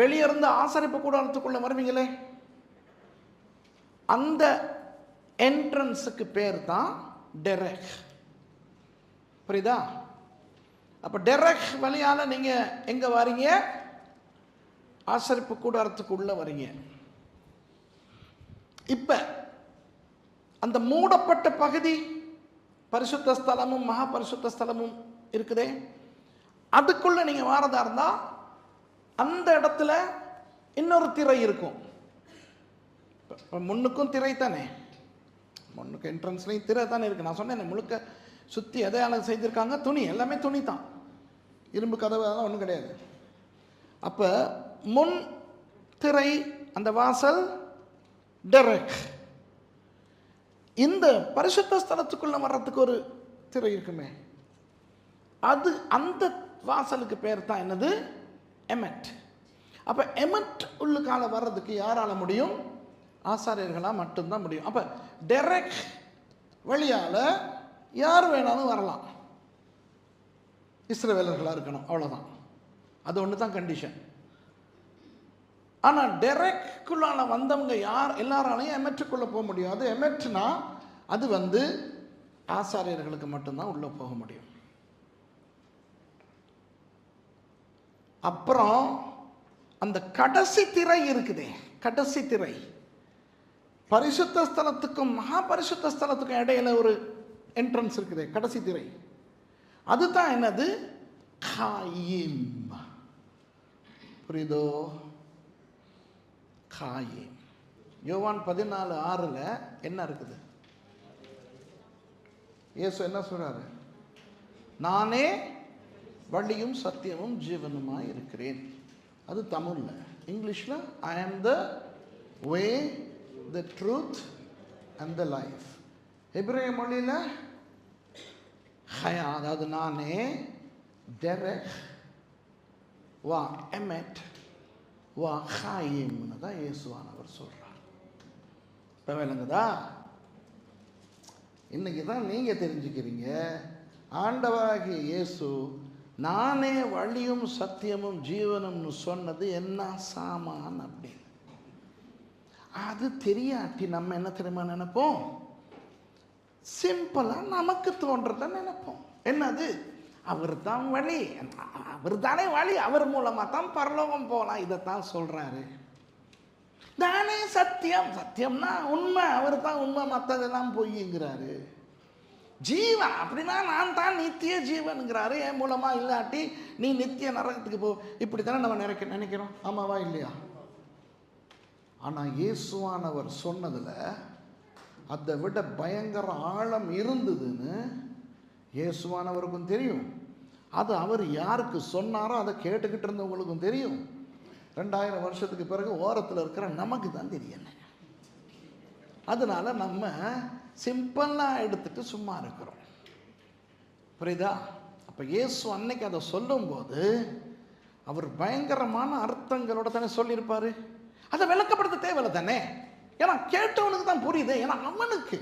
வெளியிருந்து ஆசரிப்பு கூடாரத்துக்குள்ள வருவீங்களே, அந்த என்ட்ரன்ஸுக்கு பேர் தான் டெரெக். புரியுதா? அப்போ டெரெக் வழியால நீங்க எங்க வரீங்க? ஆசரிப்பு கூடாரத்துக்குள்ள வரீங்க. இப்ப அந்த மூடப்பட்ட பகுதி, பரிசுத்த ஸ்தலமும் மகா பரிசுத்த ஸ்தலமும் இருக்குதே, அதுக்குள்ள நீங்க வாரதா இருந்தா அந்த இடத்துல இன்னொரு திரை இருக்கும். முன்னுக்கும் திரை தானே, முன்னுக்கு என்ட்ரன்ஸ்லையும் திரை தானே இருக்கு. நான் சொன்னேன் முழுக்க சுற்றி எதையால செய்திருக்காங்க? துணி, எல்லாமே துணி தான், இரும்பு கதவு அதெல்லாம் ஒன்றும் கிடையாது. அப்போ முன் திரை, அந்த வாசல் டெரெக். இந்த பரிசுத்த ஸ்தலத்துக்குள்ள வர்றதுக்கு ஒரு திரை இருக்குமே, அது அந்த வாசலுக்கு பேர் தான் என்னது? எமெட். அப்போ எமெட் உள்ளுக்கால வர்றதுக்கு யாரால முடியும்? ஆசாரியர்களாக மட்டும்தான் முடியும். அப்போ டெரெக் வழியால் யார் வேணாலும் வரலாம், இஸ்ரவேலர்களாக இருக்கணும், அவ்வளோதான். அது ஒன்று தான் கண்டிஷன். ஆனால் டெரெக்குள்ளால வந்தவங்க யார் எல்லாராலையும் எமெட்டுக்குள்ளே போக முடியும். அது எமெட்னா அது ஆசாரியர்களுக்கு மட்டும்தான் உள்ளே போக முடியும். அப்புறம் அந்த கடைசி திரை இருக்குதே, கடைசி திரை, பரிசுத்த ஸ்தலத்துக்கும் மகா பரிசுத்த ஸ்தலத்துக்கும் இடையில ஒரு என்ட்ரன்ஸ் இருக்குதே, கடைசி திரை, அதுதான் என்னது? காயிம். புரியுதோ? காயிம். யோவான் 14:6 என்ன இருக்குது? இயேசு என்ன சொல்றாரு? நானே வழியும் சத்தியமும் ஜீவனுமாய் இருக்கிறேன். அது தமிழ்ல. இங்கிலீஷ்ல I am the way, the truth and the life. எபிரேய மொழியில ஹயா, அதாவது நானே, டெரெக், வா எமெட், வா ஹாயிம்னு தான் இயேசுவானவர் சொல்றார். இப்போ விளங்குதா? இன்னைக்கு தான் நீங்க தெரிஞ்சுக்கிறீங்க, ஆண்டவராகிய இயேசு நானே வழியும் சத்தியமும் ஜீவனும்னு சொன்னது என்ன சாமான் அப்படின்னு. அது தெரியாட்டி நம்ம என்ன தெரியுமா நினைப்போம்? சிம்பிளா நமக்கு தோன்றத நினைப்போம். என்னது? அவர் தான் வழி, அவர் தானே வழி, அவர் மூலமா தான் பரலோகம் போகலாம், இதைத்தான் சொல்றாரு. தானே சத்தியம், சத்தியம்னா உண்மை, அவர் தான் உண்மை, மற்றதெல்லாம் பொய்ங்கிறாரு. ஜீவன் அப்படின்னா நான் தான் நித்திய ஜீவனுங்கிறாரு, என் மூலமா இல்லாட்டி நீ நித்திய நரகத்துக்கு போ. இப்படி தானே நம்ம நினைக்கிறோம், ஆமாவா இல்லையா? ஆனா இயேசுவானவர் சொன்னதுல அதை விட பயங்கர ஆழம் இருந்ததுன்னு இயேசுவானவருக்கும் தெரியும். அது அவர் யாருக்கு சொன்னாரோ அதை கேட்டுக்கிட்டு இருந்தவங்களுக்கும் தெரியும். 2000 வருஷத்துக்கு பிறகு ஓரத்தில் இருக்கிற நமக்கு தான் தெரியல. அதனால நம்ம சிம்பிளாக எடுத்துட்டு சும்மா இருக்கிறோம். புரியுதா? அப்போ இயேசு அன்னைக்கு அதை சொல்லும்போது அவர் பயங்கரமான அர்த்தங்களோட தானே சொல்லியிருப்பாரு. அதை விளக்கப்படுத்த தேவையில்லை தானே, ஏன்னா கேட்டவனுக்கு தான் புரியுது. ஏன்னா அவனுக்கு,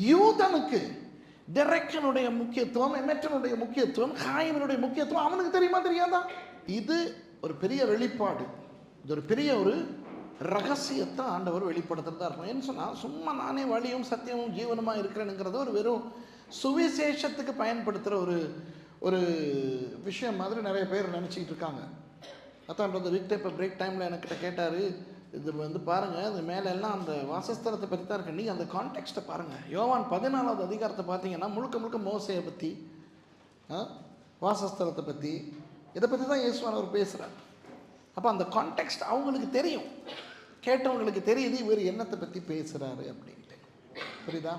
யூதனுக்கு டெரெக்ஷனுடைய முக்கியத்துவம், எமெட்டனுடைய முக்கியத்துவம், காயினுடைய முக்கியத்துவம் அவனுக்கு தெரியுமா தெரியாதா? இது ஒரு பெரிய வெளிப்பாடு, இது ஒரு பெரிய ஒரு ரகசியத்தை ஆண்டவர் வெளிப்படுத்துறதா இருக்கும். ஏன்னு சொன்னால் சும்மா நானே வழியும் சத்தியமும் ஜீவனுமா இருக்கிறேனுங்கிறத ஒரு வெறும் சுவிசேஷத்துக்கு பயன்படுத்துகிற ஒரு விஷயம் மாதிரி நிறைய பேர் நினச்சிக்கிட்டு இருக்காங்க. அதான் வீக் இப்போ பிரேக் டைமில் என்கிட்ட கேட்டார், இது பாருங்கள், அது மேலே எல்லாம் அந்த வாசஸ்தலத்தை பற்றி தான் இருக்கு, நீங்கள் அந்த கான்டெக்ஸ்ட்டை பாருங்கள். யோவான் 14வது அதிகாரத்தை பார்த்தீங்கன்னா முழுக்க முழுக்க மோசையை பற்றி, வாசஸ்தலத்தை பற்றி, இதை பற்றி தான் இயேசுவானவர் பேசுகிறார். அப்போ அந்த கான்டெக்ஸ்ட் அவங்களுக்கு தெரியும், கேட்டவங்களுக்கு தெரியுது இவர் என்னத்தை பற்றி பேசுகிறாரு அப்படின்ட்டு. புரியுதா?